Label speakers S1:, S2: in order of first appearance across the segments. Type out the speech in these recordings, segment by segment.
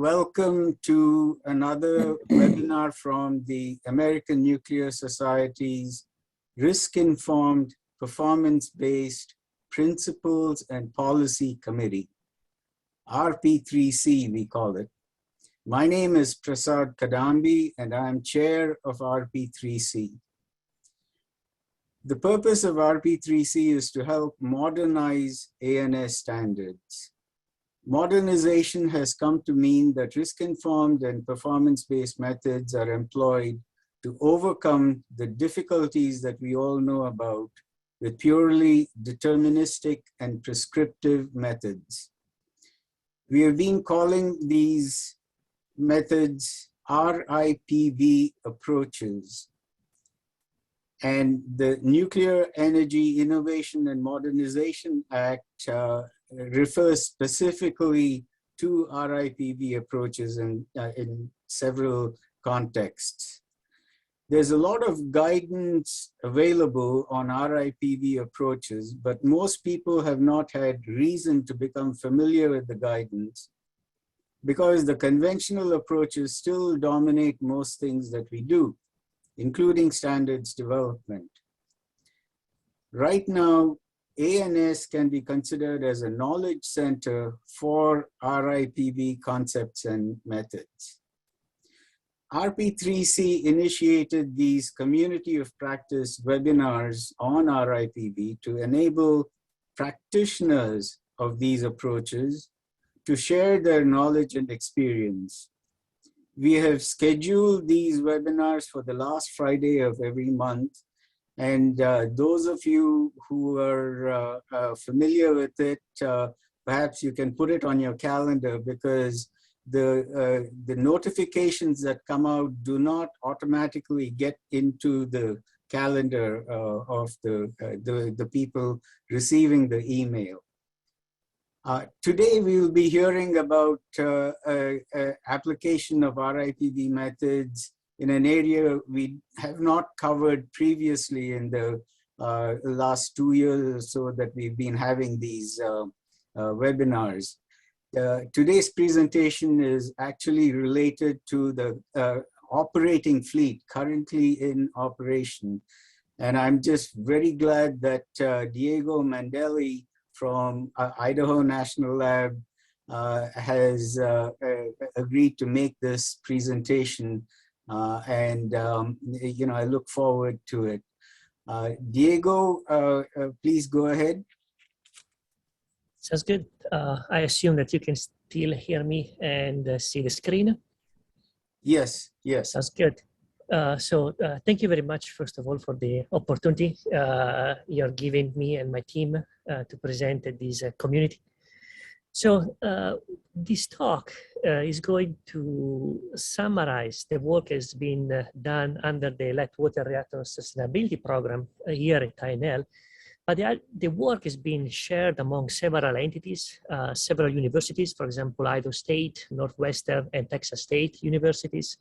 S1: welcome to another webinar from the American Nuclear Society's Risk-Informed, Performance-Based Principles and Policy Committee, RP3C we call it. My name is Prasad Kadambi and I am chair of RP3C. The purpose of RP3C is to help modernize ANS standards. Modernization has come to mean that risk-informed and performance-based methods are employed to overcome the difficulties that we all know about with purely deterministic and prescriptive methods. We have been calling these methods RIPB approaches. And the Nuclear Energy Innovation and Modernization Act refers specifically to RIPB approaches in several contexts. There's a lot of guidance available on RIPB approaches, but most people have not had reason to become familiar with the guidance because the conventional approaches still dominate most things that we do, including standards development. Right now, ANS can be considered as a knowledge center for RIPB concepts and methods. RP3C initiated these community of practice webinars on RIPB to enable practitioners of these approaches to share their knowledge and experience. We have scheduled these webinars for the last Friday of every month. And those of you who are familiar with it, perhaps you can put it on your calendar because the notifications that come out do not automatically get into the calendar of the people receiving the email. Today we will be hearing about application of RIPB methods in an area we have not covered previously in the last 2 years or so that we've been having these webinars. Today's presentation is actually related to the operating fleet currently in operation. And I'm just very glad that Diego Mandelli from Idaho National Lab has agreed to make this presentation. You know, I look forward to it. Diego, please go ahead.
S2: Sounds good. I assume that you can still hear me and see the screen.
S1: Yes, yes.
S2: Sounds good. Thank you very much, first of all, for the opportunity you're giving me and my team to present at this community. So this talk is going to summarize the work that's been done under the Light Water Reactor Sustainability Program here at INL. But the work is being shared among several entities, several universities, for example, Idaho State, Northwestern, and Texas State universities.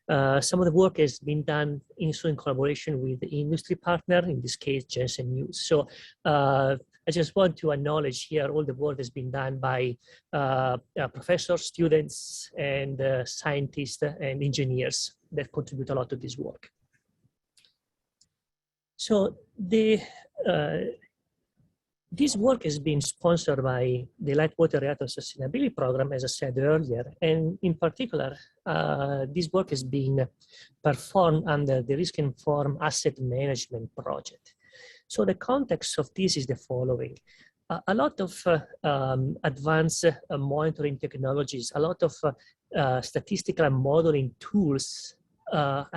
S2: Some of the work has been done in collaboration with the industry partner, in this case, Jensen News. So I just want to acknowledge here all the work that's been done by professors, students, and scientists and engineers that contribute a lot to this work. So this work has been sponsored by the Light Water Reactor Sustainability Program, as I said earlier, and in particular, this work has been performed under the Risk-Informed Asset Management Project. So the context of this is the following. A lot of advanced monitoring technologies, a lot of statistical and modeling tools are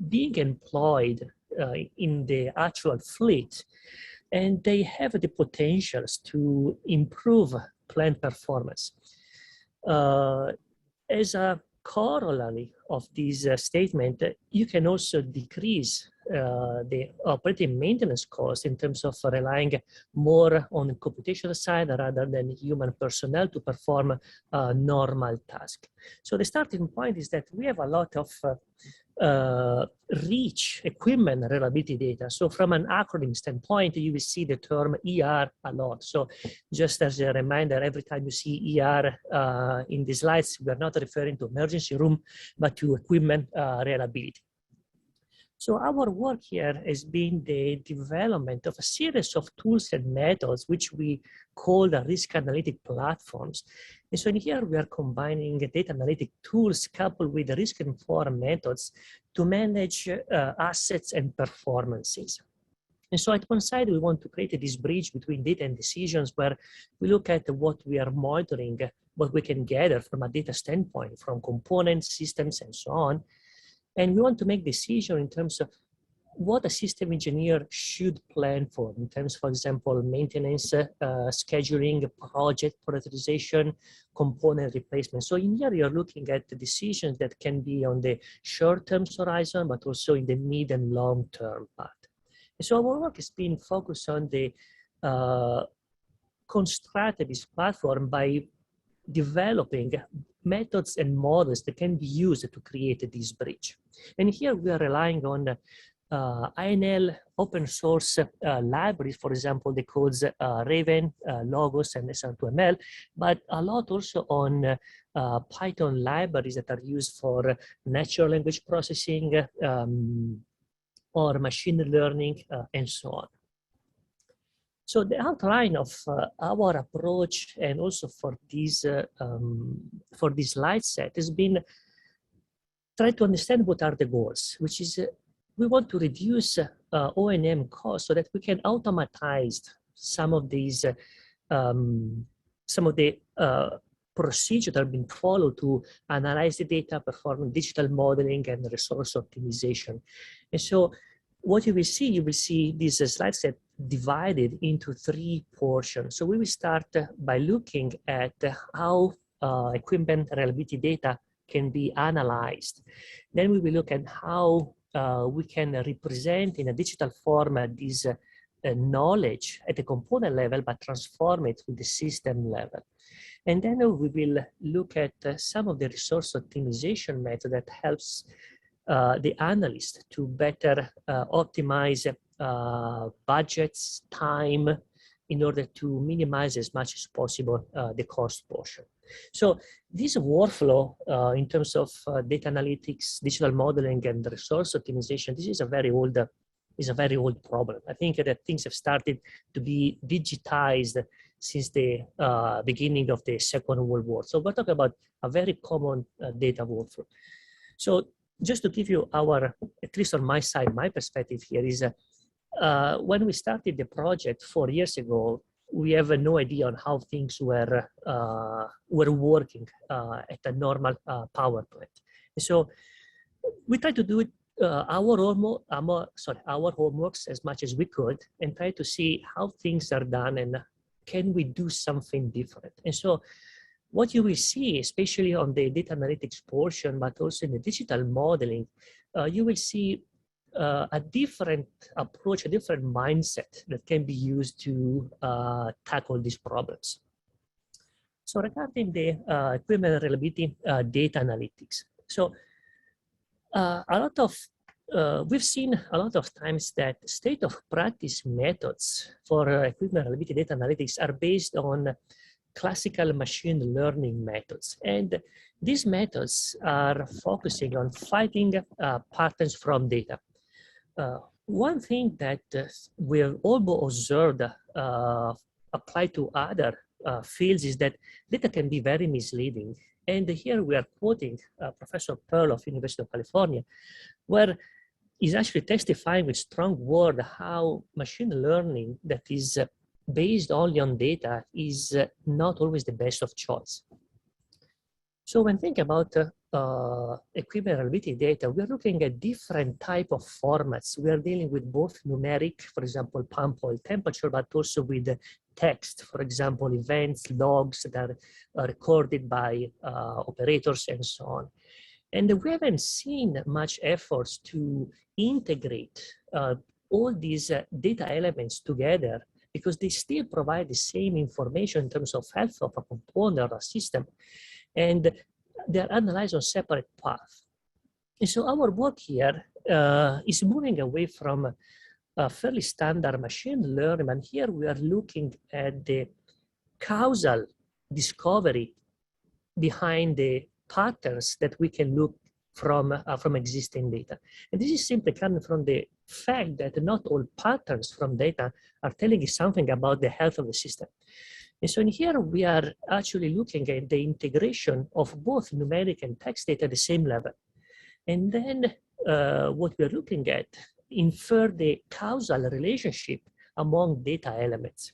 S2: being employed in the actual fleet, and they have the potentials to improve plant performance. As a corollary of this statement, you can also decrease the operating maintenance cost in terms of relying more on the computational side rather than human personnel to perform normal tasks. So the starting point is that we have a lot of reach equipment reliability data. So from an acronym standpoint, you will see the term ER a lot. So just as a reminder, every time you see ER in the slides, we are not referring to emergency room, but to equipment reliability. So our work here has been the development of a series of tools and methods, which we call the risk analytic platforms. And so in here, we are combining data analytic tools coupled with the risk-informed methods to manage assets and performances. And so at one side, we want to create this bridge between data and decisions where we look at what we are monitoring, what we can gather from a data standpoint, from components, systems, and so on. And we want to make decisions in terms of what a system engineer should plan for in terms, for example, maintenance, scheduling, project prioritization, component replacement. So in here, you're looking at the decisions that can be on the short-term horizon, but also in the mid and long-term part. And so our work has been focused on the constructing this platform by developing methods and models that can be used to create this bridge. And here we are relying on INL open source libraries, for example, the codes Raven, Logos, and SR2ML, but a lot also on Python libraries that are used for natural language processing or machine learning and so on. So the outline of our approach and also for this slide set has been try to understand what are the goals, which is we want to reduce O&M costs so that we can automatize some of these, some of the procedures that are being followed to analyze the data, perform digital modeling and resource optimization. And so what you will see this slide set divided into 3 portions. So we will start by looking at how equipment reliability data can be analyzed. Then we will look at how we can represent in a digital format this knowledge at the component level, but transform it to the system level. And then we will look at some of the resource optimization method that helps the analyst to better optimize budgets, time, in order to minimize as much as possible the cost portion. So this workflow in terms of data analytics, digital modeling, and resource optimization, this is a very old problem. I think that things have started to be digitized since the beginning of the Second World War. So we're talking about a very common data workflow. So just to give you our, at least on my side, my perspective here is when we started the project 4 years ago, we have no idea on how things were working at a normal power plant. So we tried to do it our homeworks as much as we could and try to see how things are done and can we do something different. And so what you will see, especially on the data analytics portion, but also in the digital modeling, you will see a different approach, a different mindset that can be used to tackle these problems. So regarding the equipment reliability data analytics, so we've seen a lot of times that state of practice methods for equipment reliability data analytics are based on classical machine learning methods. And these methods are focusing on finding patterns from data. One thing that we've also observed applied to other fields is that data can be very misleading. And here we are quoting Professor Pearl of University of California, where he's actually testifying with strong word how machine learning that is based only on data is not always the best of choice. So when thinking about equipment reliability data, we are looking at different type of formats. We are dealing with both numeric, for example, pump oil temperature, but also with text, for example, events, logs that are recorded by operators and so on. And we haven't seen much efforts to integrate all these data elements together because they still provide the same information in terms of health of a component or a system. And they're analyzed on separate paths. And so our work here is moving away from a fairly standard machine learning, and here we are looking at the causal discovery behind the patterns that we can look from existing data. And this is simply coming from the fact that not all patterns from data are telling you something about the health of the system. And so in here, we are actually looking at the integration of both numeric and text data at the same level. And then what we're looking at, infer the causal relationship among data elements.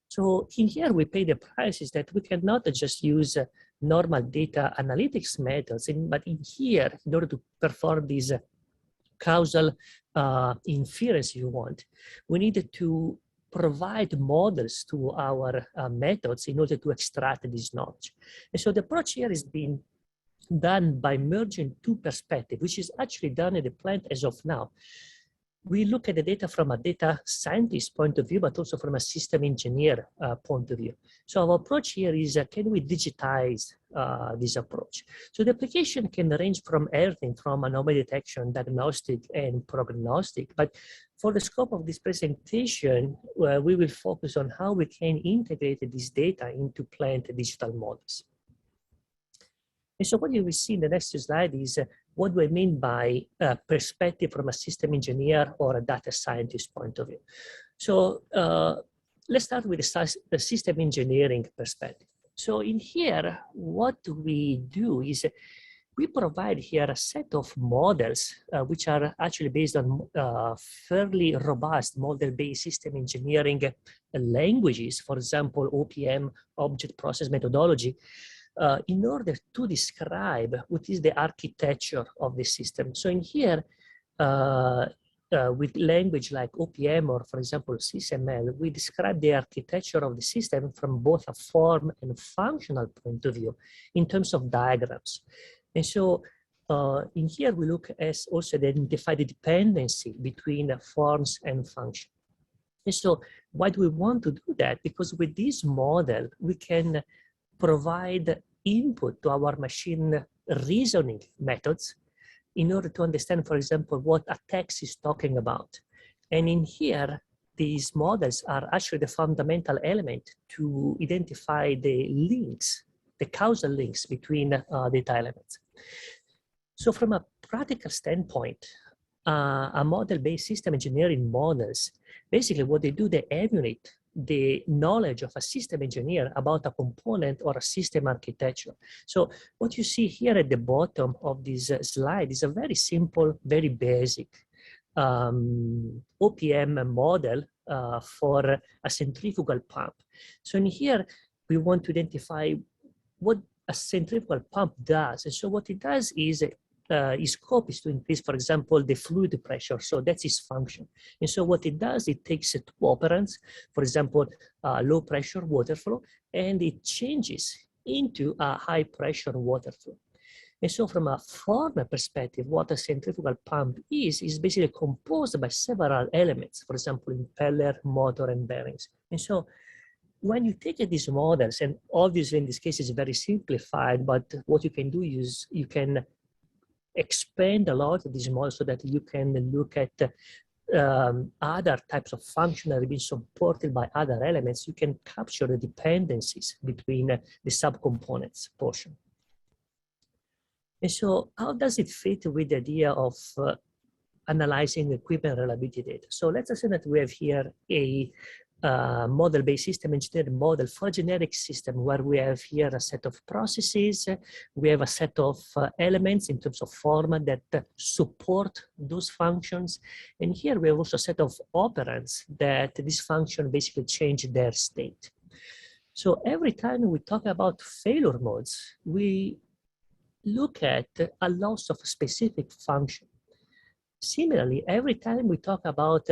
S2: So in here, we pay the price is that we cannot just use normal data analytics methods, but in here, in order to perform these causal inference you want, we needed to provide models to our methods in order to extract this knowledge. And so the approach here is being done by merging two perspectives, which is actually done in the plant as of now. We look at the data from a data scientist point of view, but also from a system engineer point of view. So our approach here is, can we digitize this approach? So the application can range from everything from anomaly detection, diagnostic, and prognostic. But for the scope of this presentation, we will focus on how we can integrate this data into plant digital models. And so what you will see in the next slide is what do I mean by perspective from a system engineer or a data scientist point of view. So let's start with the system engineering perspective. So in here, what we do is we provide here a set of models which are actually based on fairly robust model-based system engineering languages, for example, OPM, object process methodology, in order to describe what is the architecture of the system. So in here, with language like OPM or, for example, SysML, we describe the architecture of the system from both a form and functional point of view in terms of diagrams. And so in here, we look at also identify the dependency between forms and function. And so why do we want to do that? Because with this model, we can provide input to our machine reasoning methods in order to understand, for example, what a text is talking about. And in here, these models are actually the fundamental element to identify the links, the causal links between data elements. So from a practical standpoint, a model-based system engineering models, basically what they do, they emulate the knowledge of a system engineer about a component or a system architecture. So what you see here at the bottom of this slide is a very simple, very basic OPM model for a centrifugal pump. So in here, we want to identify what a centrifugal pump does. And so what it does is its scope is to increase, for example, the fluid pressure. So that's its function. And so what it does, it takes two operands, for example, low pressure water flow, and it changes into a high pressure water flow. And so from a form perspective, what a centrifugal pump is basically composed by several elements, for example, impeller, motor, and bearings. And so when you take these models, and obviously in this case it's very simplified, but what you can do is you can expand a lot of these models so that you can look at other types of function that have been supported by other elements. You can capture the dependencies between the subcomponents portion. And so how does it fit with the idea of analyzing equipment reliability data? So let's assume that we have here a model-based system engineering model for a generic system where we have here a set of processes, we have a set of elements in terms of format that support those functions. And here we have also a set of operands that this function basically change their state. So every time we talk about failure modes, we look at a loss of a specific function. Similarly, every time we talk about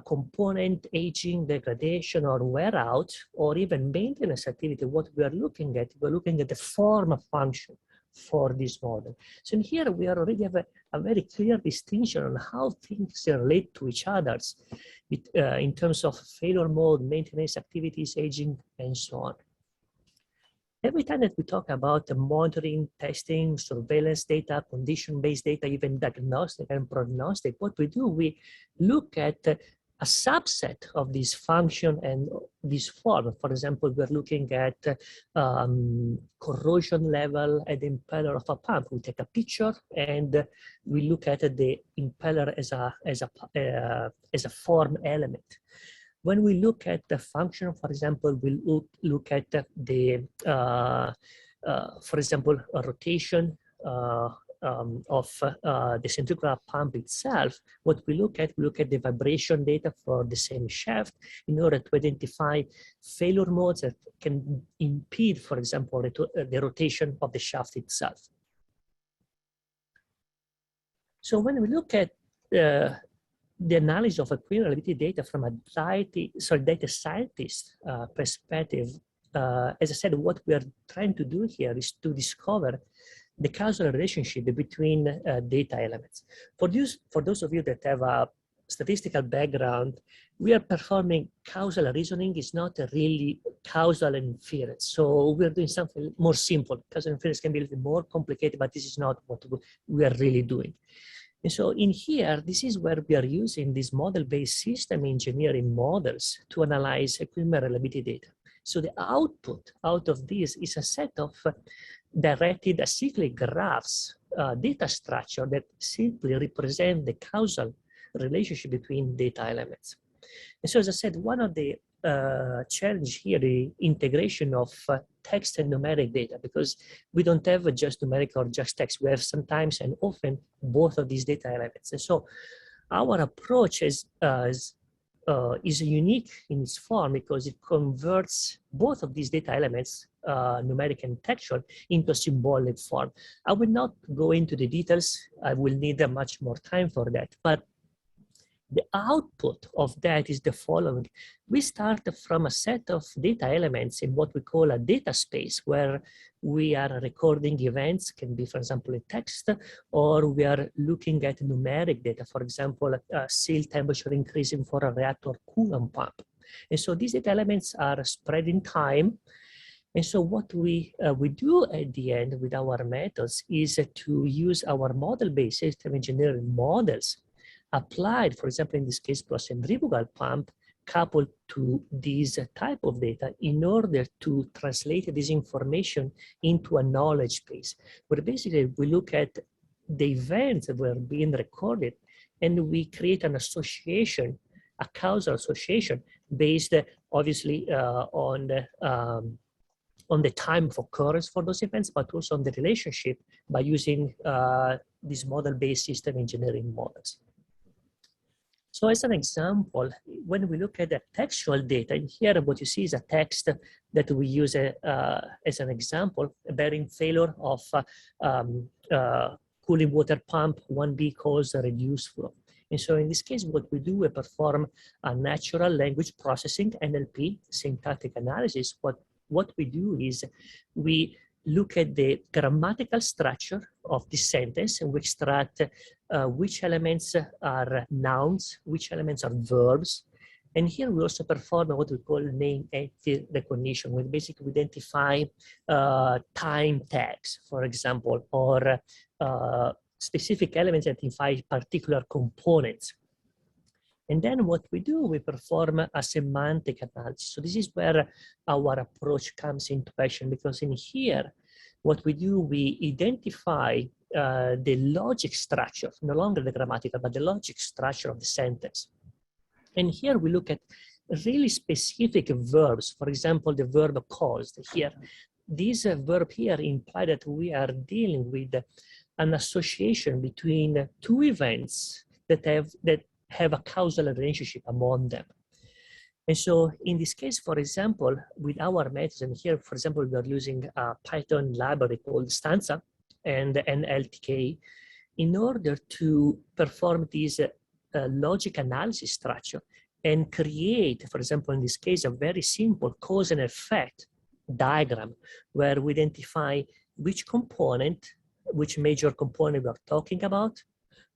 S2: component aging, degradation, or wear out, or even maintenance activity, what we are looking at, we're looking at the form of function for this model. So in here, we already have a very clear distinction on how things relate to each other in terms of failure mode, maintenance activities, aging, and so on. Every time that we talk about monitoring, testing, surveillance data, condition-based data, even diagnostic and prognostic, what we do, we look at a subset of this function and this form. For example, we're looking at corrosion level at the impeller of a pump. We take a picture and we look at the impeller as a form element. When we look at the function, for example, we look at for example, a rotation of the centrifugal pump itself. What we look at the vibration data for the same shaft in order to identify failure modes that can impede, for example, the rotation of the shaft itself. So when we look at the analysis of equilibrium reliability data from a data scientist perspective, as I said, what we are trying to do here is to discover the causal relationship between data elements. For those of you that have a statistical background, we are performing causal reasoning. Is not a really causal inference. So we're doing something more simple. Causal inference can be a little more complicated, but this is not what we are really doing. And so in here, this is where we are using these model-based system engineering models to analyze equipment reliability data. So the output out of this is a set of directed acyclic graphs, data structure that simply represent the causal relationship between data elements. And so as I said, one of the challenge here, the integration of text and numeric data, because we don't have just numeric or just text. We have sometimes and often both of these data elements. And so our approach is unique in its form because it converts both of these data elements, numeric and textual, into a symbolic form. I will not go into the details. I will need much more time for that. But the output of that is the following. We start from a set of data elements in what we call a data space, where we are recording events, can be, for example, in text, or we are looking at numeric data, for example, seal temperature increasing for a reactor coolant pump. And so these data elements are spread in time. And so what we do at the end with our methods is to use our model-based system engineering models applied, for example, in this case, to a centrifugal pump, coupled to this type of data in order to translate this information into a knowledge base, where basically we look at the events that were being recorded and we create an association, a causal association based obviously on the time of occurrence for those events, but also on the relationship by using these model-based system engineering models. So as an example, when we look at the textual data, and here what you see is a text that we use as an example, bearing failure of cooling water pump 1B cause reduced flow. And so in this case, what we do, we perform a natural language processing, NLP, syntactic analysis. What we do is we look at the grammatical structure of the sentence and we extract which elements are nouns, which elements are verbs. And here we also perform what we call name entity recognition, where basically we identify time tags, for example, or specific elements that identify particular components. And then what we do, we perform a semantic analysis. So this is where our approach comes into action, because in here, what we do, we identify the logic structure, no longer the grammatical, but the logic structure of the sentence. And here we look at really specific verbs. For example, the verb caused here. This verb here implies that we are dealing with an association between two events that have a causal relationship among them. And so in this case, for example, with our methods, and here, for example, we are using a Python library called Stanza and NLTK in order to perform this logic analysis structure and create, for example, in this case, a very simple cause and effect diagram where we identify which component, which major component we are talking about,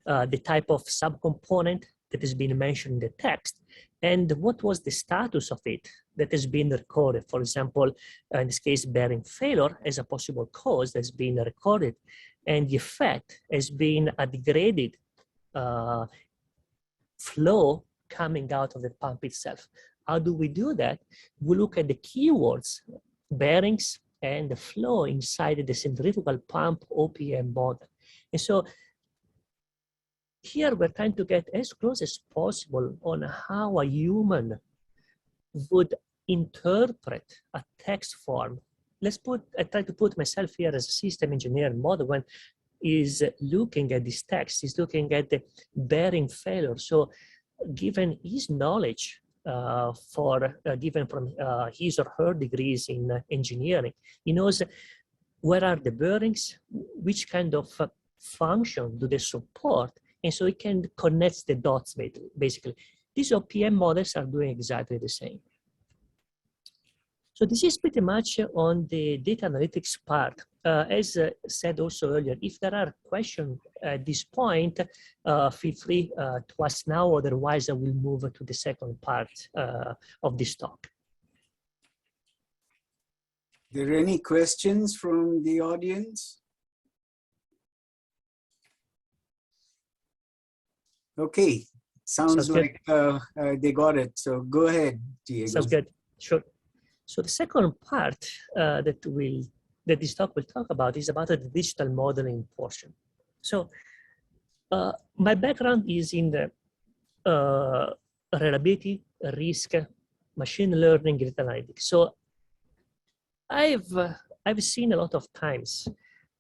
S2: the type of subcomponent that has been mentioned in the text, and what was the status of it that has been recorded. For example, in this case, bearing failure as a possible cause that's been recorded, and the effect has been a degraded flow coming out of the pump itself. How do we do that? We look at the keywords, bearings, and the flow inside the centrifugal pump OPM model. And so here we're trying to get as close as possible on how a human would interpret a text form. I try to put myself here as a system engineer model when is looking at this text, is looking at the bearing failure. So given his knowledge given from his or her degrees in engineering, he knows where are the bearings, which kind of function do they support, and so he can connect the dots basically. These OPM models are doing exactly the same. So this is pretty much on the data analytics part. As said also earlier, if there are questions at this point, feel free to ask now, otherwise I will move to the second part of this talk.
S1: Are there any questions from the audience? Okay, sounds like they got it. So go ahead, Diego.
S2: Sounds good, sure. So the second part that this talk will talk about is about the digital modeling portion. So my background is in the reliability, risk, machine learning, data analytics. So I've seen a lot of times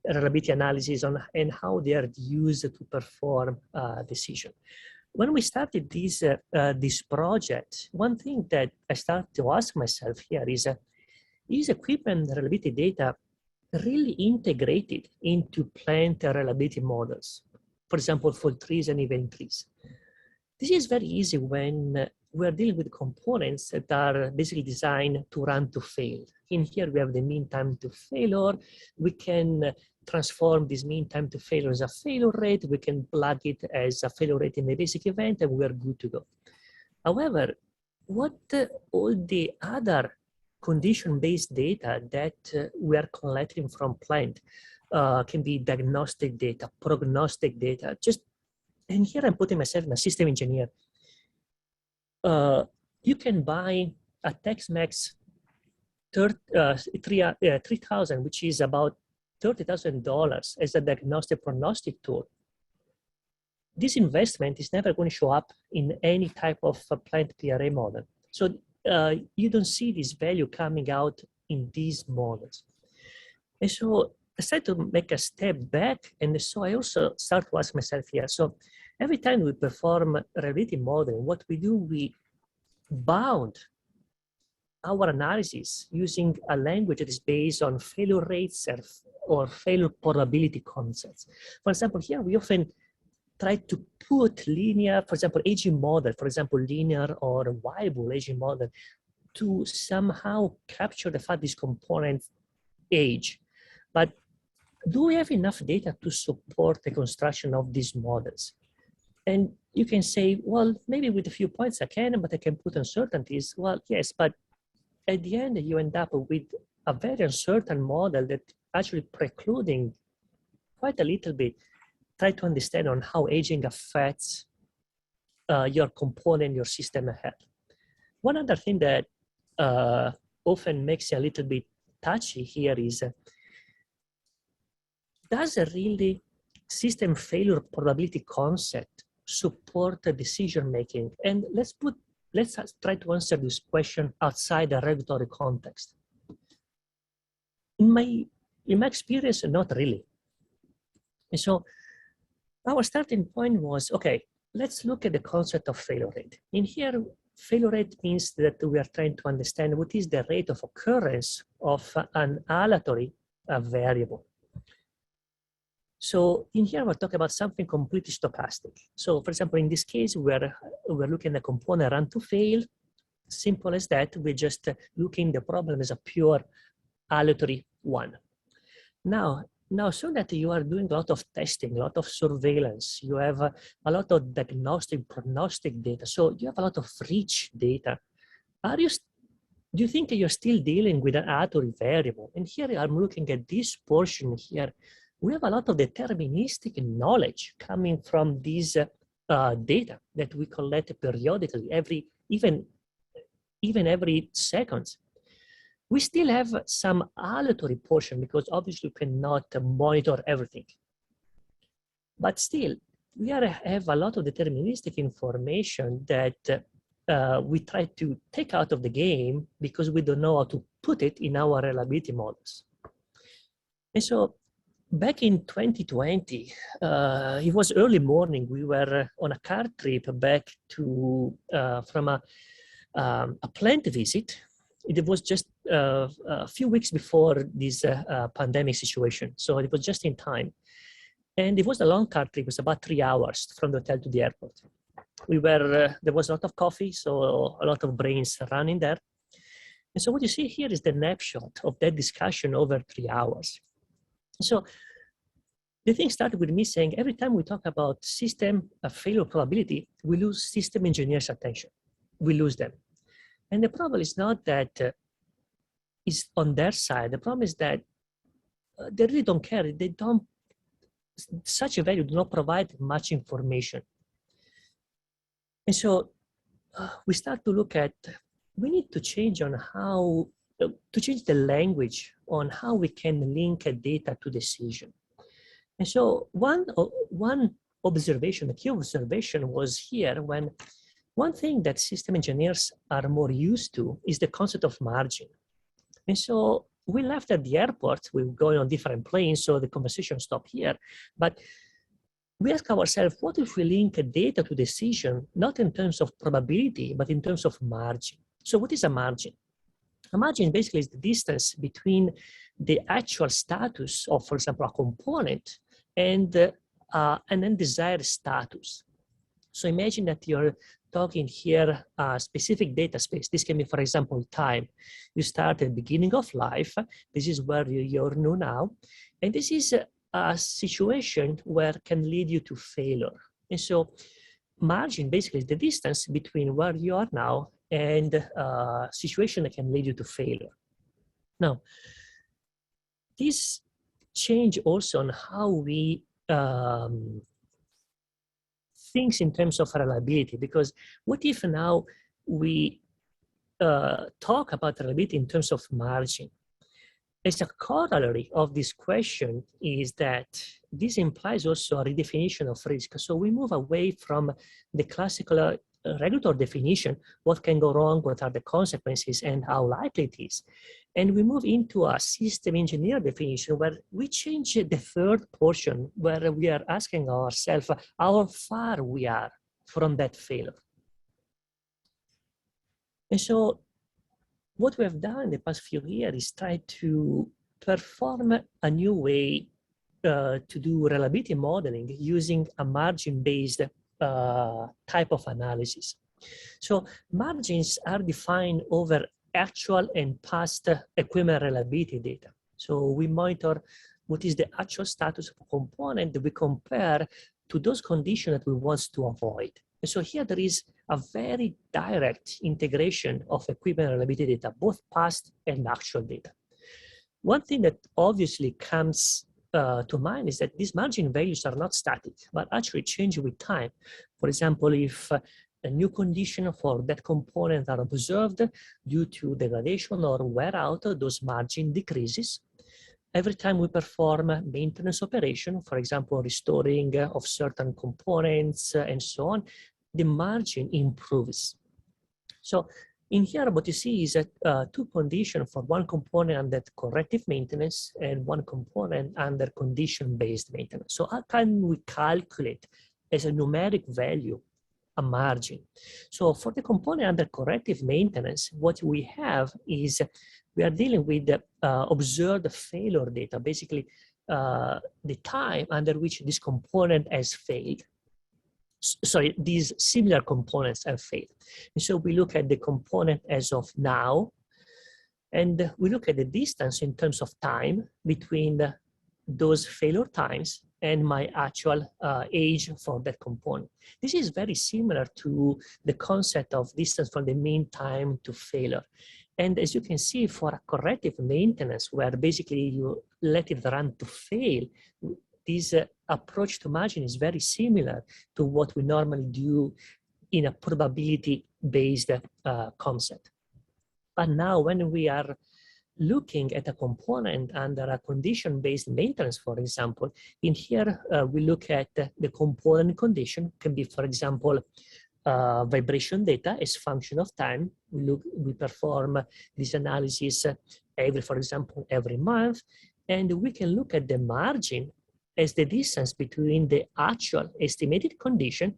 S2: reliability analysis and how they are used to perform decision. When we started this project, one thing that I started to ask myself here is equipment reliability data really integrated into plant reliability models? For example, fault trees and event trees. This is very easy when we're dealing with components that are basically designed to run to fail. In here, we have the mean time to failure. We can transform this mean time to failure as a failure rate. We can plug it as a failure rate in the basic event, and we are good to go. However, what all the other condition-based data that we are collecting from plant can be diagnostic data, prognostic data. And here I'm putting myself in a system engineer. You can buy a Tex-Mex 3000, which is about $30,000 as a diagnostic prognostic tool. This investment is never going to show up in any type of plant PRA model. So you don't see this value coming out in these models. And so I started to make a step back, and so I also start to ask myself here, so every time we perform reliability modeling, what we do, we bound our analysis using a language that is based on failure rates or failure probability concepts. For example, here we often try to put linear, for example, aging model, for example, linear or viable aging model to somehow capture the fact this component age. But do we have enough data to support the construction of these models? And you can say, well, maybe with a few points I can, but I can put uncertainties. Well, yes, but at the end, you end up with a very uncertain model that actually precluding quite a little bit, try to understand on how aging affects your component, your system ahead. One other thing that often makes it a little bit touchy here is, does a really system failure probability concept support the decision making? And let's try to answer this question outside the regulatory context. In my experience, not really. And so our starting point was, okay, let's look at the concept of failure rate. In here, failure rate means that we are trying to understand what is the rate of occurrence of an aleatory variable. So in here, we're talking about something completely stochastic. So for example, in this case, we're looking at a component run to fail. Simple as that. We're just looking the problem as a pure aleatory one. Now, now, so that you are doing a lot of testing, a lot of surveillance, you have a lot of diagnostic, prognostic data. So you have a lot of rich data. Do you think that you're still dealing with an aleatory variable? And here I'm looking at this portion here. We have a lot of deterministic knowledge coming from these data that we collect periodically, even every second. We still have some aleatory portion because obviously we cannot monitor everything. But still, we have a lot of deterministic information that we try to take out of the game because we don't know how to put it in our reliability models. And so back in 2020, it was early morning. We were on a car trip back to from a plant visit. It was just a few weeks before this pandemic situation. So it was just in time. And it was a long car trip. It was about 3 hours from the hotel to the airport. There was a lot of coffee, so a lot of brains running there. And so what you see here is the snapshot of that discussion over 3 hours. So the thing started with me saying, every time we talk about system failure probability, we lose system engineers' attention. We lose them. And the problem is not that it's on their side. The problem is that they really don't care. They don't, such a value do not provide much information. And so we start to look at, we need to change on how, to change the language on how we can link data to decision. And so one observation, a key observation was here when one thing that system engineers are more used to is the concept of margin. And so we left at the airport, we were going on different planes, so the conversation stopped here. But we ask ourselves, what if we link data to decision, not in terms of probability, but in terms of margin? So what is a margin? A margin basically is the distance between the actual status of, for example, a component and an undesired status. So imagine that you're talking here a specific data space. This can be, for example, time. You start at the beginning of life. This is where you're now. And this is a situation where can lead you to failure. And so margin basically is the distance between where you are now and a situation that can lead you to failure. Now, this change also on how we things in terms of reliability, because what if now we talk about reliability in terms of margin? As a corollary of this question is that this implies also a redefinition of risk. So we move away from the classical regulatory definition, what can go wrong, what are the consequences, and how likely it is. And we move into a system engineer definition where we change the third portion, where we are asking ourselves how far we are from that failure. And so what we have done in the past few years is try to perform a new way to do reliability modeling using a margin-based type of analysis. So margins are defined over actual and past equipment reliability data. So we monitor what is the actual status of a component that we compare to those conditions that we want to avoid. And so here there is a very direct integration of equipment reliability data, both past and actual data. One thing that obviously comes to mind is that these margin values are not static, but actually change with time. For example, if a new condition for that component are observed due to degradation or wear out, those margin decreases. Every time we perform maintenance operation, for example, restoring of certain components and so on, the margin improves. So in here, what you see is that two conditions for one component under corrective maintenance and one component under condition-based maintenance. So how can we calculate as a numeric value a margin? So for the component under corrective maintenance, what we have is we are dealing with observed failure data, basically the time under which this component has failed. Sorry, these similar components have failed. And so we look at the component as of now, and we look at the distance in terms of time between those failure times and my actual age for that component. This is very similar to the concept of distance from the mean time to failure. And as you can see, for a corrective maintenance, where basically you let it run to fail, this approach to margin is very similar to what we normally do in a probability-based concept. But now when we are looking at a component under a condition-based maintenance, for example, in here we look at the component condition, can be, for example, vibration data as function of time. We perform this analysis for example, every month, and we can look at the margin as the distance between the actual estimated condition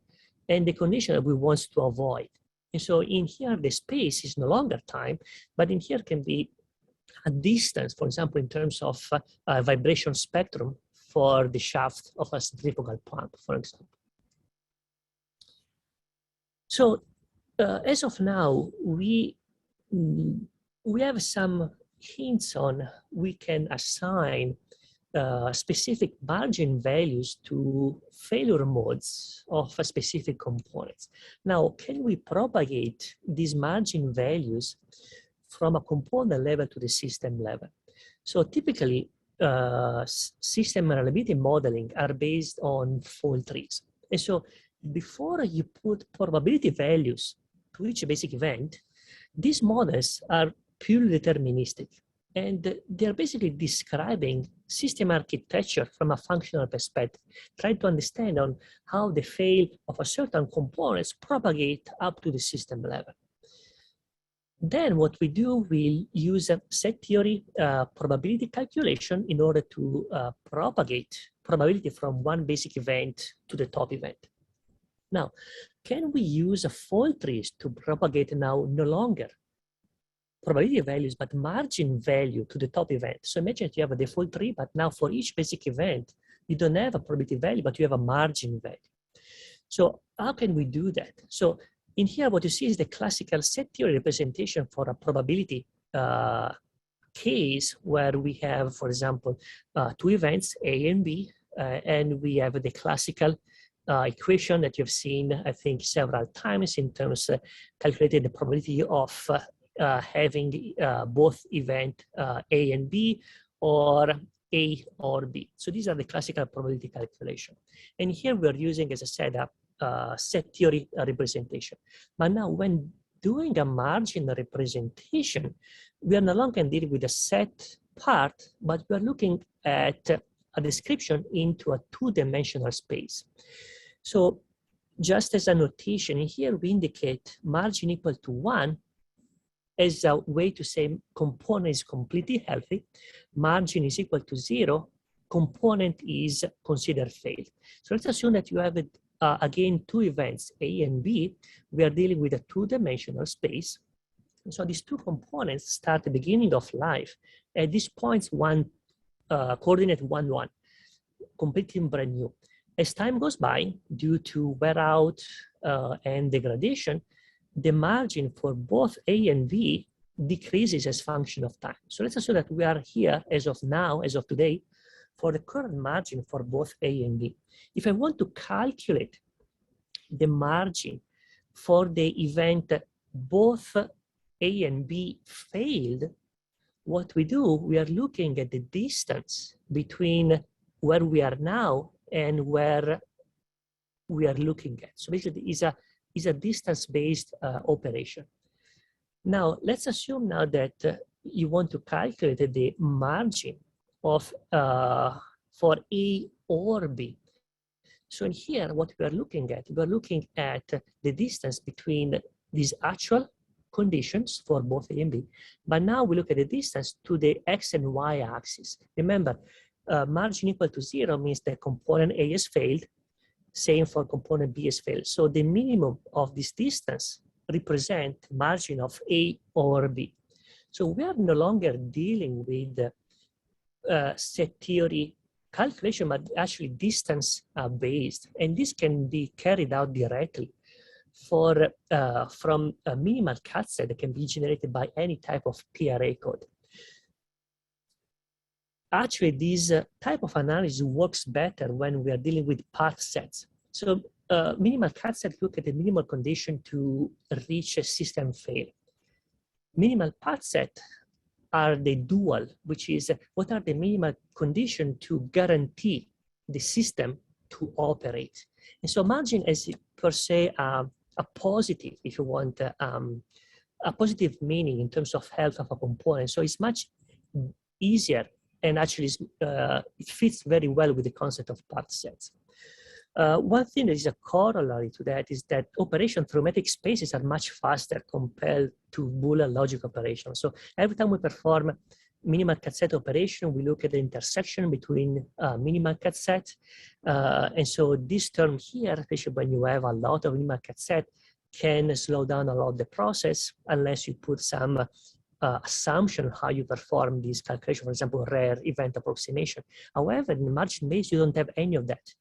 S2: and the condition that we want to avoid. And so in here, the space is no longer time, but in here can be a distance, for example, in terms of vibration spectrum for the shaft of a centrifugal pump, for example. So as of now, we have some hints on we can assign specific margin values to failure modes of a specific components. Now, can we propagate these margin values from a component level to the system level? So typically, system reliability modeling are based on fault trees. And so before you put probability values to each basic event, these models are purely deterministic. And they're basically describing system architecture from a functional perspective, trying to understand on how the fail of a certain components propagate up to the system level. Then what we do, we use a set theory probability calculation in order to propagate probability from one basic event to the top event. Now, can we use a fault trees to propagate now no longer probability values, but margin value to the top event? So imagine that you have a default tree, but now for each basic event, you don't have a probability value, but you have a margin value. So how can we do that? So in here, what you see is the classical set theory representation for a probability case where we have, for example, two events, A and B, and we have the classical equation that you've seen, I think, several times in terms of calculating the probability of having both event A and B, or A or B. So these are the classical probability calculation. And here we're using, as I said, a set theory representation. But now when doing a margin representation, we are no longer dealing with a set part, but we're looking at a description into a two-dimensional space. So just as a notation, here we indicate margin equal to 1 as a way to say component is completely healthy, margin is equal to 0, component is considered failed. So let's assume that you have, again, two events, A and B. We are dealing with a two-dimensional space. And so these two components start at the beginning of life. At this point, coordinate 1, 1, completely brand new. As time goes by, due to wear out and degradation, the margin for both A and B decreases as function of time. So let's assume that we are here as of now, as of today, for the current margin for both A and B. If I want to calculate the margin for the event both A and B failed, what we do, we are looking at the distance between where we are now and where we are looking at. So basically, is a distance-based operation. Now, let's assume now that you want to calculate the margin of for A or B. So in here, what we are looking at the distance between these actual conditions for both A and B, but now we look at the distance to the X and Y axis. Remember, margin equal to 0 means that component A has failed, same for component B has failed. So the minimum of this distance represent margin of A or B. So we are no longer dealing with set theory calculation, but actually distance based. And this can be carried out directly for from a minimal cut set that can be generated by any type of PRA code. actually this type of analysis works better when we are dealing with path sets. So minimal cut set look at the minimal condition to reach a system fail. Minimal path set are the dual, which is what are the minimal condition to guarantee the system to operate. And so margin is per se a positive, if you want, a positive meaning in terms of health of a component. So it's much easier and actually it fits very well with the concept of path sets. One thing that is a corollary to that is that operation through metric spaces are much faster compared to Boolean logic operations. So every time we perform minimal cut set operation, we look at the intersection between minimal cut set. And so this term here, especially when you have a lot of minimal cut set, can slow down a lot the process unless you put some assumption how you perform this calculation, for example, rare event approximation. However, in the margin base, you don't have any of that.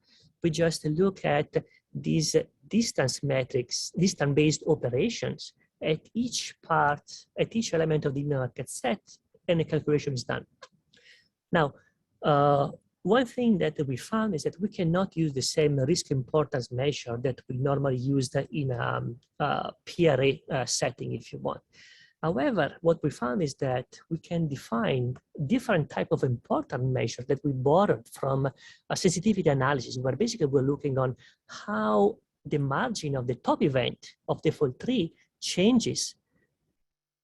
S2: We just look at these distance metrics, distance-based operations at each part, at each element of the market set, and the calculation is done. Now, one thing that we found is that we cannot use the same risk importance measure that we normally use in a PRA setting, if you want. However, what we found is that we can define different type of important measure that we borrowed from a sensitivity analysis, where basically we're looking on how the margin of the top event of the fault tree changes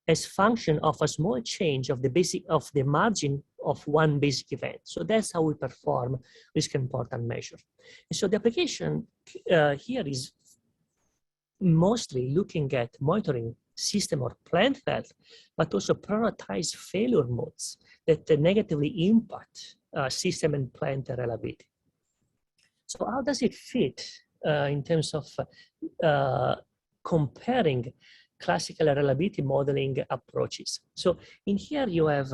S2: as function of a small change of the margin of one basic event. So that's how we perform risk important measure. And so the application here is mostly looking at monitoring system or plant health, but also prioritize failure modes that negatively impact system and plant reliability. So how does it fit in terms of comparing classical reliability modeling approaches? So in here you have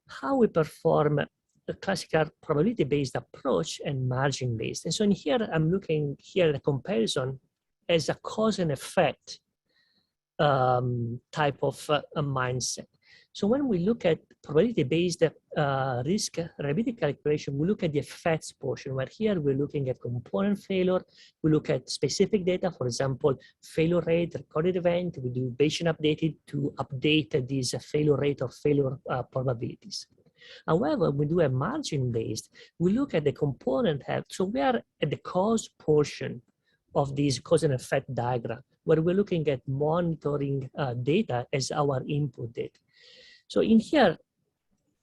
S2: how we perform a classical probability-based approach and margin-based. And so in here, I'm looking here at a comparison as a cause and effect type of a mindset. So when we look at probability-based risk reliability calculation, we look at the effects portion, where here we're looking at component failure, we look at specific data, for example, failure rate, recorded event, we do Bayesian updated to update these failure rate or failure probabilities. However, we do a margin-based, we look at the component health. So we are at the cause portion of this cause and effect diagram, where we're looking at monitoring data as our input data. So in here,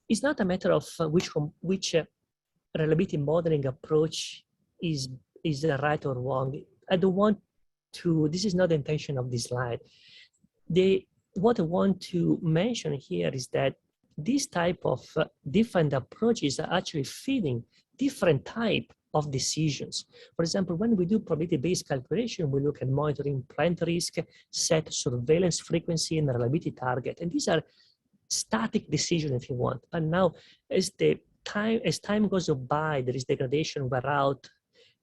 S2: it's not a matter of which reliability modeling approach is right or wrong. I don't want to, this is not the intention of this slide. What I want to mention here is that this type of different approaches are actually feeding different type of decisions. For example, when we do probability-based calculation, we look at monitoring plant risk, set surveillance frequency, and reliability target. And these are static decisions, if you want. But now, as time goes by, there is degradation, wear out.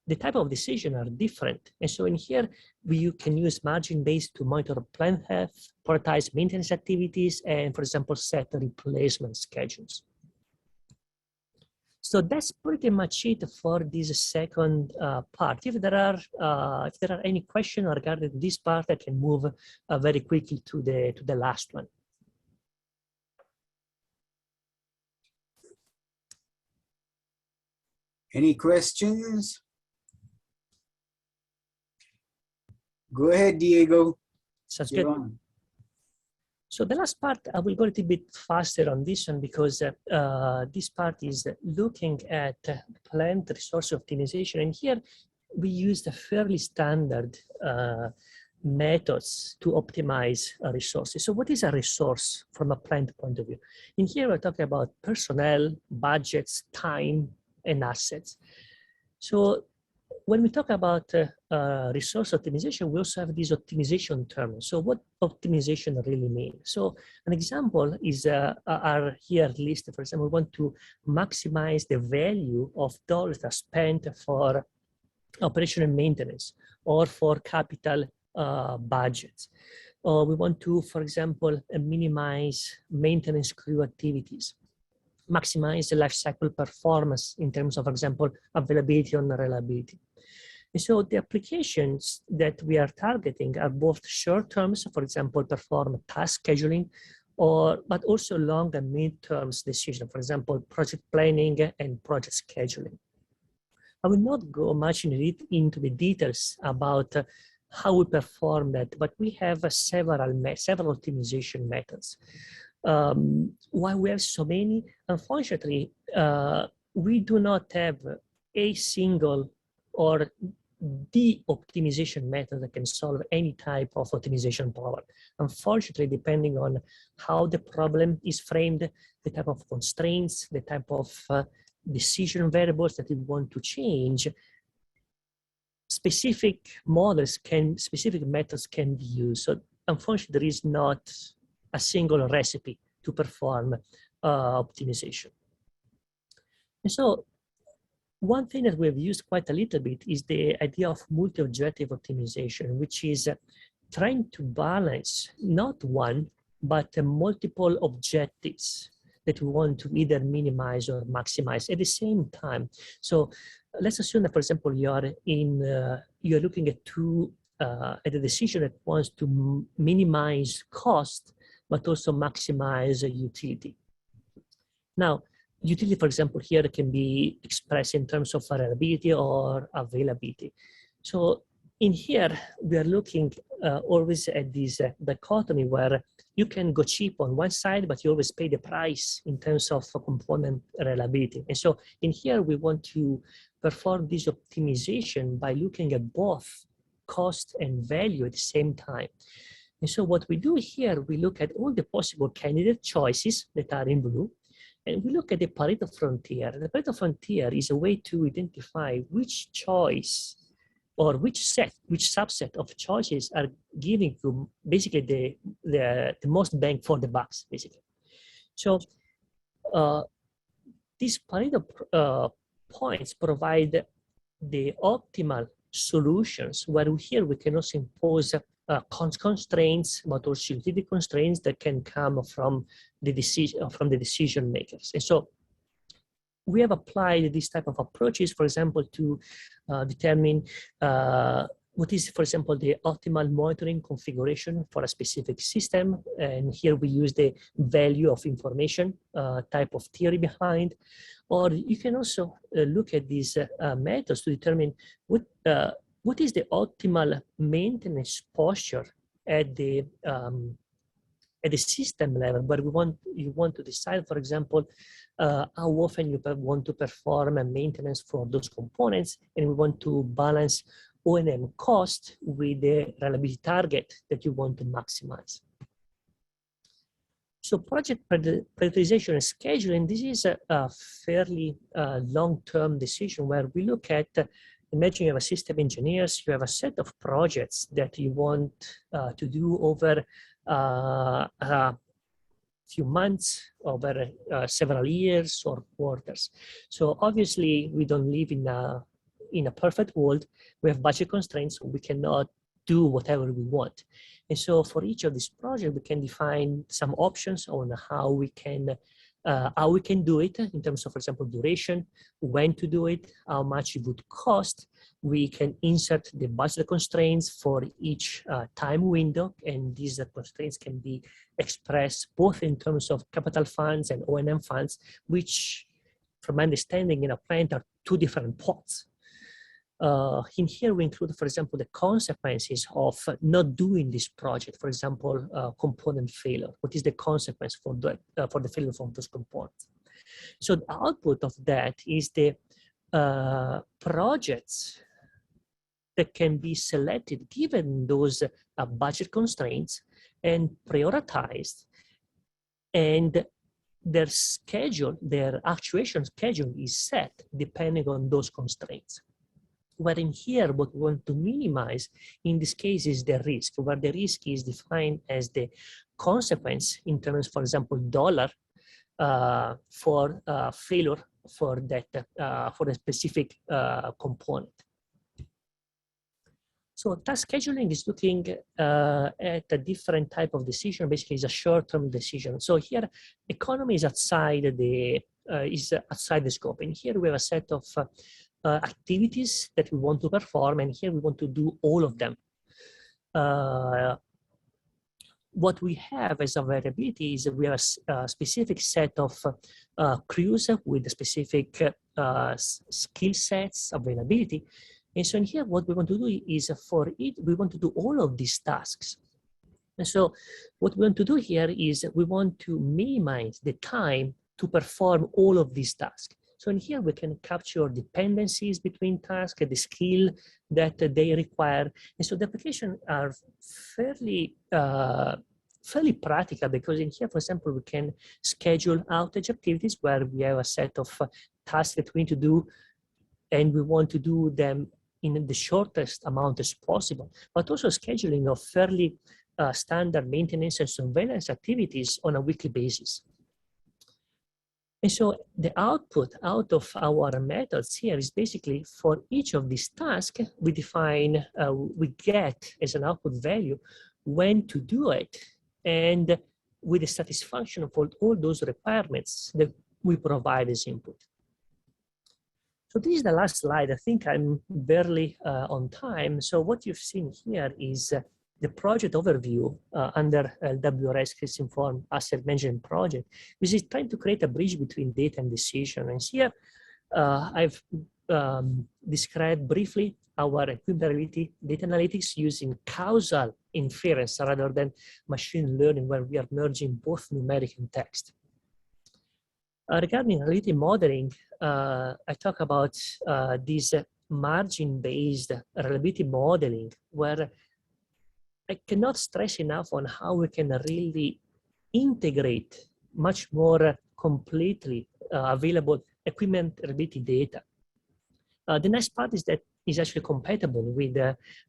S2: The type of decision are different. And so in here, you can use margin-based to monitor plant health, prioritize maintenance activities, and for example, set replacement schedules. So that's pretty much it for this second part. If there are any questions regarding this part, I can move very quickly to the last one.
S1: Any questions? Go ahead, Diego.
S2: Sounds good. So the last part, I will go a little bit faster on this one because this part is looking at plant resource optimization. And here we use the fairly standard methods to optimize resources. So what is a resource from a plant point of view? In here, we're talking about personnel, budgets, time, and assets. So when we talk about resource optimization, we also have these optimization terms. So what optimization really means? So an example is are here listed. For example, we want to maximize the value of dollars that are spent for operation and maintenance or for capital budgets. Or we want to, for example, minimize maintenance crew activities. maximize the life cycle performance in terms of, for example, availability and reliability. And so the applications that we are targeting are both short-term, so for example, perform task scheduling, but also long and mid-terms decision, for example, project planning and project scheduling. I will not go much into the details about how we perform that, but we have several optimization methods. Why we have so many? Unfortunately, we do not have a single or the optimization method that can solve any type of optimization problem. Unfortunately, depending on how the problem is framed, the type of constraints, the type of decision variables that we want to change, specific methods can be used. So unfortunately, there is not a single recipe to perform optimization. And so one thing that we've used quite a little bit is the idea of multi-objective optimization, which is trying to balance not one, but multiple objectives that we want to either minimize or maximize at the same time. So let's assume that, for example, you're looking at a decision that wants to minimize cost, but also maximize utility. Now, utility, for example, here can be expressed in terms of reliability or availability. So in here, we are looking always at this dichotomy where you can go cheap on one side, but you always pay the price in terms of component reliability. And so in here, we want to perform this optimization by looking at both cost and value at the same time. And so what we do here, we look at all the possible candidate choices that are in blue, and we look at the Pareto frontier. The Pareto frontier is a way to identify which choice or which subset of choices are giving you basically the most bang for the bucks, basically. So these Pareto points provide the optimal solutions, where here we can also impose constraints, but also utility constraints that can come from the decision makers. And so we have applied this type of approaches, for example, to determine what is, for example, the optimal monitoring configuration for a specific system. And here we use the value of information type of theory behind. Or you can also look at these methods to determine what is the optimal maintenance posture at the system level, where you want to decide, for example, how often you want to perform a maintenance for those components, and we want to balance O&M cost with the reliability target that you want to maximize. So project prioritization and scheduling, this is a fairly long-term decision where we look at, imagine you have a system engineers, you have a set of projects that you want to do over a few months, over several years or quarters. So obviously we don't live in a perfect world. We have budget constraints, so we cannot do whatever we want. And so for each of these projects, we can define some options on how we can do it in terms of, for example, duration, when to do it, how much it would cost. We can insert the budget constraints for each time window, and these constraints can be expressed both in terms of capital funds and O&M funds, which, from my understanding, in a plant are two different pots. In here, we include, for example, the consequences of not doing this project. For example, component failure. What is the consequence for the failure of those components? So the output of that is the projects that can be selected given those budget constraints and prioritized, and their schedule, their actuation schedule is set depending on those constraints. Where in here, what we want to minimize in this case is the risk, where the risk is defined as the consequence in terms, for example, dollar for failure for a specific component. So task scheduling is looking at a different type of decision. Basically, it's a short-term decision. So here, economy is outside the is outside the scope. And here we have a set of activities that we want to perform, and here we want to do all of them. What we have as a variability is we have a specific set of crews with specific skill sets, availability. And so in here, what we want to do is for it, we want to do all of these tasks. And so what we want to do here is we want to minimize the time to perform all of these tasks. So in here, we can capture dependencies between tasks, the skill that they require. And so the applications are fairly practical, because in here, for example, we can schedule outage activities where we have a set of tasks that we need to do, and we want to do them in the shortest amount as possible, but also scheduling of fairly standard maintenance and surveillance activities on a weekly basis. And so the output out of our methods here is basically for each of these tasks, we define, we get as an output value when to do it, and with the satisfaction of all those requirements that we provide as input. So this is the last slide. I think I'm barely on time. So what you've seen here is the project overview under LWRS Case-Informed Asset Management Project, which is trying to create a bridge between data and decision. And here I've described briefly our equivalent data analytics using causal inference rather than machine learning, where we are merging both numeric and text. Regarding relative modeling, I talk about this margin-based reliability modeling, where I cannot stress enough on how we can really integrate much more completely available equipment reliability data. The nice part is that it's actually compatible with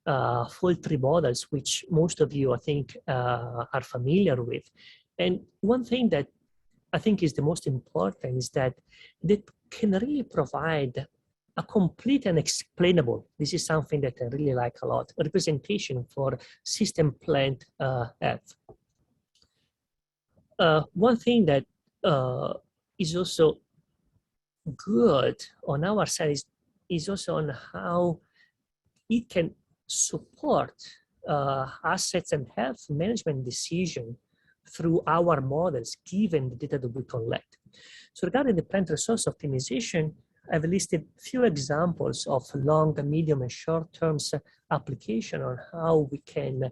S2: fault tree models, which most of you, I think, are familiar with. And one thing that I think is the most important is that they can really provide a complete and explainable, this is something that I really like a lot, representation for system plant health. One thing that is also good on our side is also on how it can support assets and health management decision through our models, given the data that we collect. So regarding the plant resource optimization, I've listed a few examples of long, medium, and short-term application on how we can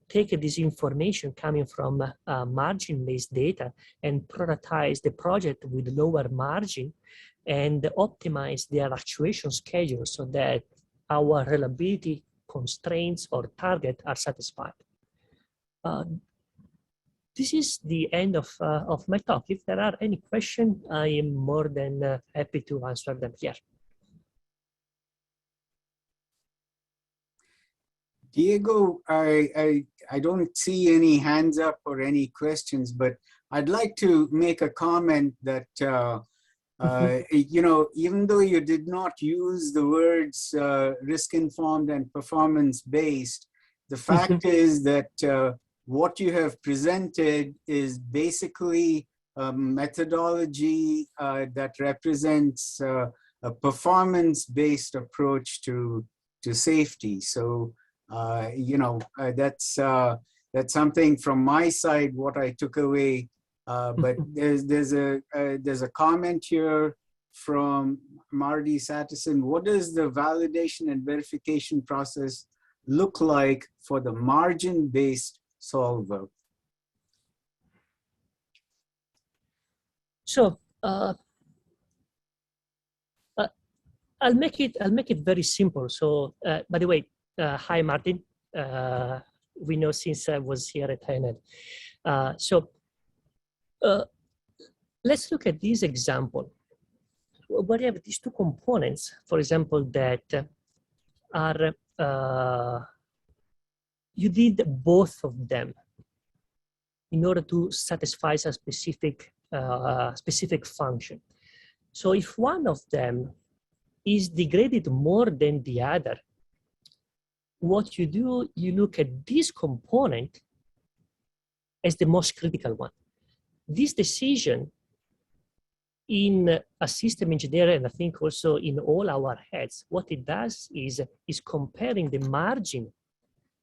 S2: take this information coming from margin-based data and prioritize the project with lower margin and optimize their actuation schedule so that our reliability constraints or target are satisfied. This is the end of my talk. If there are any questions, I am more than happy to answer them here.
S1: Diego, I don't see any hands up or any questions, but I'd like to make a comment that, you know, even though you did not use the words risk-informed and performance-based, the fact is that what you have presented is basically a methodology that represents a performance-based approach to safety. So, you know, that's something from my side, what I took away. But there's a comment here from Marty Sattison. What does the validation and verification process look like for the margin-based solver?
S2: So I'll make it very simple. So by the way, hi Martin. We know since I was here at INL. Let's look at this example. Where you have these two components, for example, that are you did both of them in order to satisfy a specific function. So if one of them is degraded more than the other, what you do, you look at this component as the most critical one. This decision in a system engineer, and I think also in all our heads, what it does is comparing the margin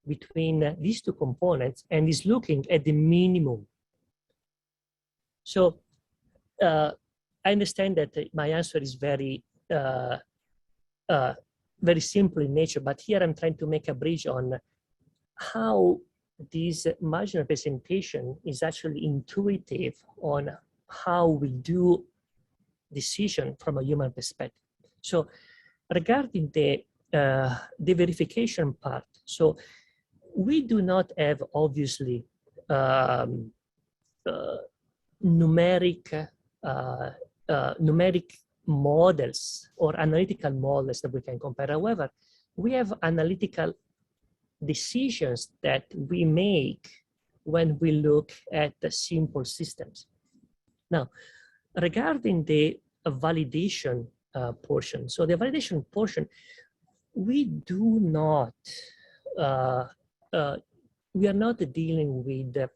S2: between these two components and is looking at the minimum. So I understand that my answer is very simple in nature, but here I'm trying to make a bridge on how this margin representation is actually intuitive on how we do decision from a human perspective. So regarding the verification part, so we do not have obviously numeric models or analytical models that we can compare. However, we have analytical decisions that we make when we look at the simple systems. Now, regarding the validation portion, so the validation portion, we do not, we are not dealing with the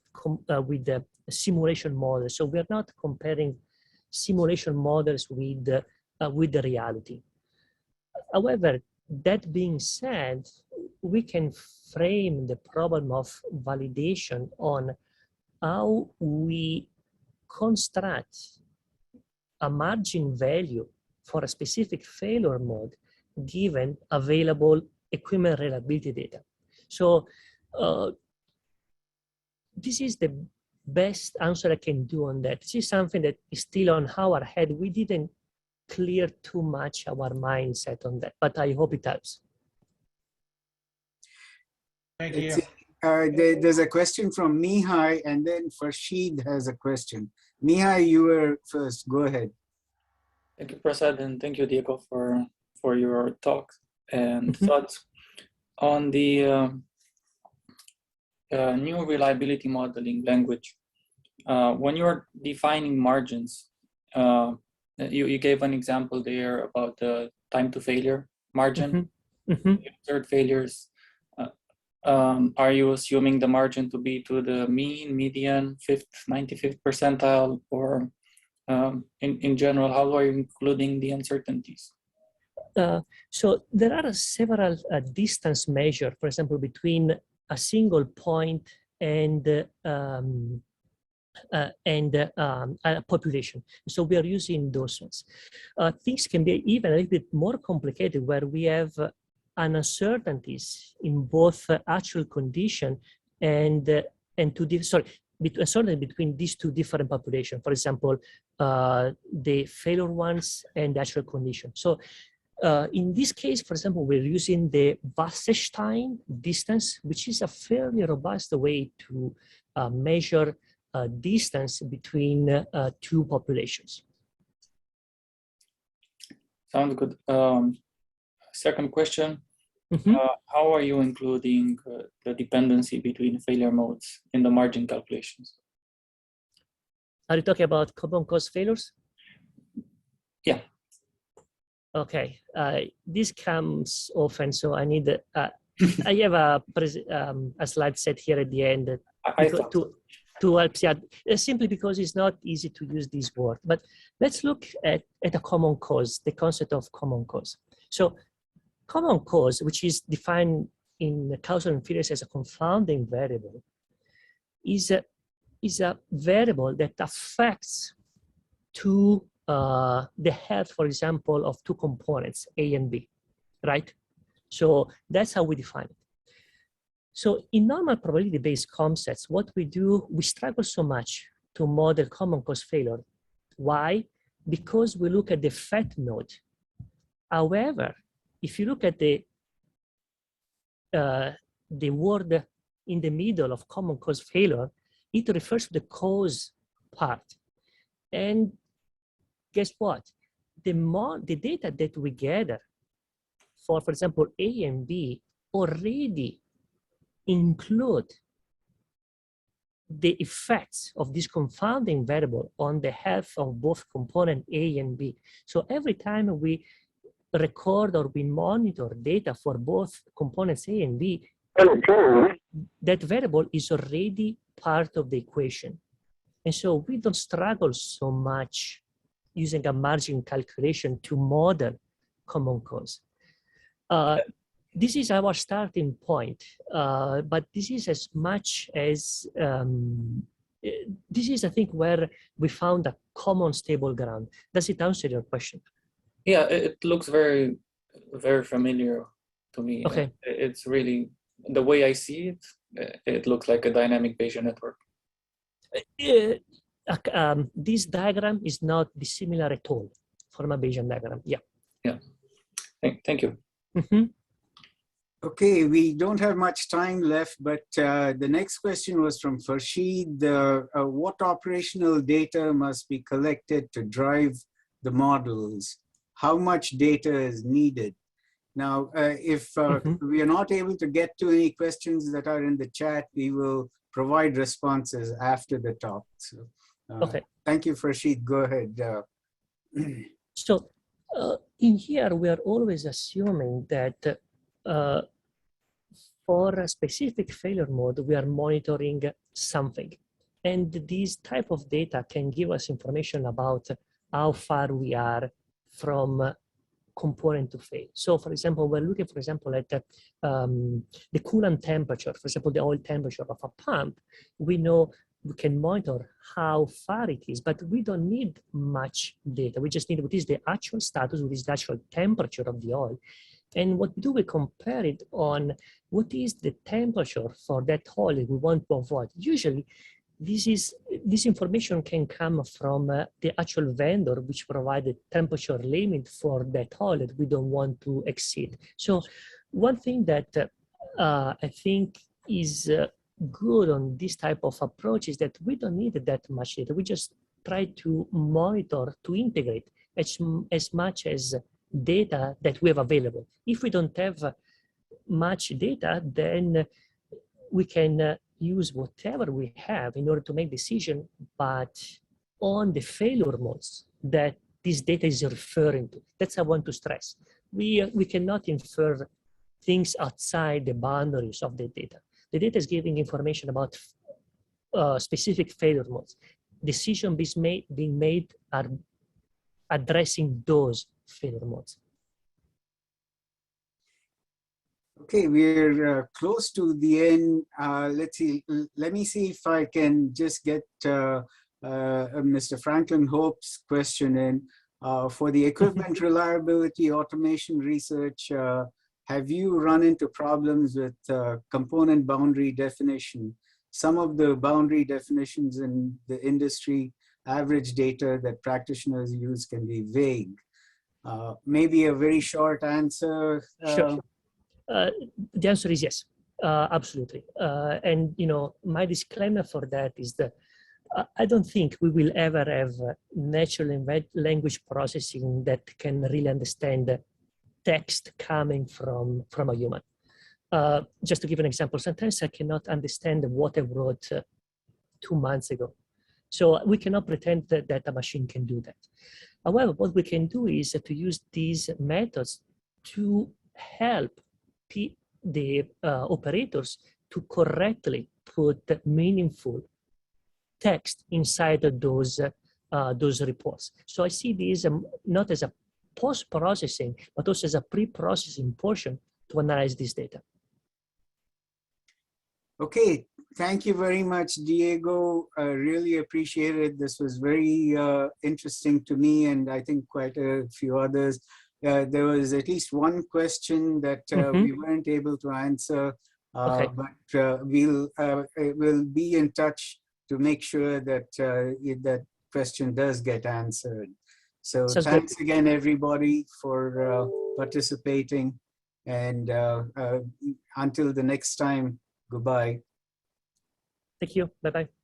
S2: simulation models. So we are not comparing simulation models with the reality. However, that being said, we can frame the problem of validation on how we construct a margin value for a specific failure mode given available equipment reliability data. So this is the best answer I can do on that. This is something that is still on our head. We didn't clear too much our mindset on that, but I hope it helps.
S3: Thank you.
S1: There's a question from Mihai, and then Farshid has a question. Mihai, you were first. Go ahead.
S4: Thank you, Prasad, and thank you, Diego, for your talk and thoughts on the new reliability modeling language. When you're defining margins, you gave an example there about the time to failure margin. Third failures. Are you assuming the margin to be to the mean, median, 95th percentile, or in general, how are you including the uncertainties?
S2: So there are several distance measures, for example, between a single point and a population. So we are using those ones. Things can be even a little bit more complicated, where we have uncertainties in both actual condition and uncertainty between these two different populations. For example, the failure ones and the actual condition. So in this case, for example, we're using the Wasserstein distance, which is a fairly robust way to measure distance between two populations.
S4: Sounds good. Second question, how are you including the dependency between failure modes in the margin calculations?
S2: Are you talking about common cause failures?
S4: Yeah.
S2: Okay, this comes often, so I need, I have a slide set here at the end to help you, simply because it's not easy to use this word. But let's look at a common cause, the concept of common cause. So common cause, which is defined in causal inference as a confounding variable, is a variable that affects the health, for example, of two components, A and B, right? So that's how we define it. So in normal probability-based concepts, what we do, we struggle so much to model common cause failure. Why? Because we look at the effect node. However, if you look at the word in the middle of common cause failure, it refers to the cause part. And guess what? The data that we gather for example, A and B already include the effects of this confounding variable on the health of both component A and B. So every time we record or we monitor data for both components A and B, that variable is already part of the equation. And so we don't struggle so much using a margin calculation to model common cause. This is our starting point, but this is as much as, this is, I think, where we found a common stable ground. Does it answer your question?
S4: Yeah, it looks very, very familiar to me.
S2: Okay.
S4: It's really, the way I see it, it looks like a dynamic Bayesian network.
S2: This diagram is not dissimilar at all from a Bayesian diagram. Yeah.
S4: Yeah. Thank you.
S2: Mm-hmm.
S1: Okay, we don't have much time left, but the next question was from Farshid. What operational data must be collected to drive the models? How much data is needed? Now, if we are not able to get to any questions that are in the chat, we will provide responses after the talk. So,
S2: Okay.
S1: Thank you, Farshid. Go ahead.
S2: So in here, we are always assuming that for a specific failure mode, we are monitoring something. And this type of data can give us information about how far we are from component to fail. So for example, we're looking, for example, at the coolant temperature, for example, the oil temperature of a pump. We know we can monitor how far it is, but we don't need much data. We just need what is the actual status, what is the actual temperature of the oil. And what we do, we compare it on what is the temperature for that oil we want to avoid. Usually, this information can come from the actual vendor, which provided temperature limit for that oil that we don't want to exceed. So one thing that I think is good on this type of approach is that we don't need that much data. We just try to monitor, to integrate as much as data that we have available. If we don't have much data, then we can use whatever we have in order to make decision, but on the failure modes that this data is referring to. That's what I want to stress. We cannot infer things outside the boundaries of the data. The data is giving information about specific failure modes. Decisions being made are addressing those failure modes.
S1: Okay, we're close to the end. Let's see. Let me see if I can just get Mr. Franklin Hope's question in. For the equipment reliability automation research, have you run into problems with component boundary definition? Some of the boundary definitions in the industry average data that practitioners use can be vague. Maybe a very short answer.
S2: Sure. The answer is yes, absolutely. And my disclaimer for that is that I don't think we will ever have natural language processing that can really understand text coming from a human. Just to give an example, sometimes I cannot understand what I wrote 2 months ago. So we cannot pretend that a machine can do that. However, what we can do is to use these methods to help the operators to correctly put meaningful text inside of those reports. So I see these not as a post-processing, but also as a pre-processing portion to analyze this data.
S1: Okay, thank you very much, Diego. I really appreciate it. This was very interesting to me, and I think quite a few others. There was at least one question that we weren't able to answer,
S2: Okay.
S1: but we'll be in touch to make sure that that question does get answered. So
S2: Sounds
S1: thanks
S2: good.
S1: again, everybody, for participating. And until the next time, goodbye.
S2: Thank you. Bye-bye.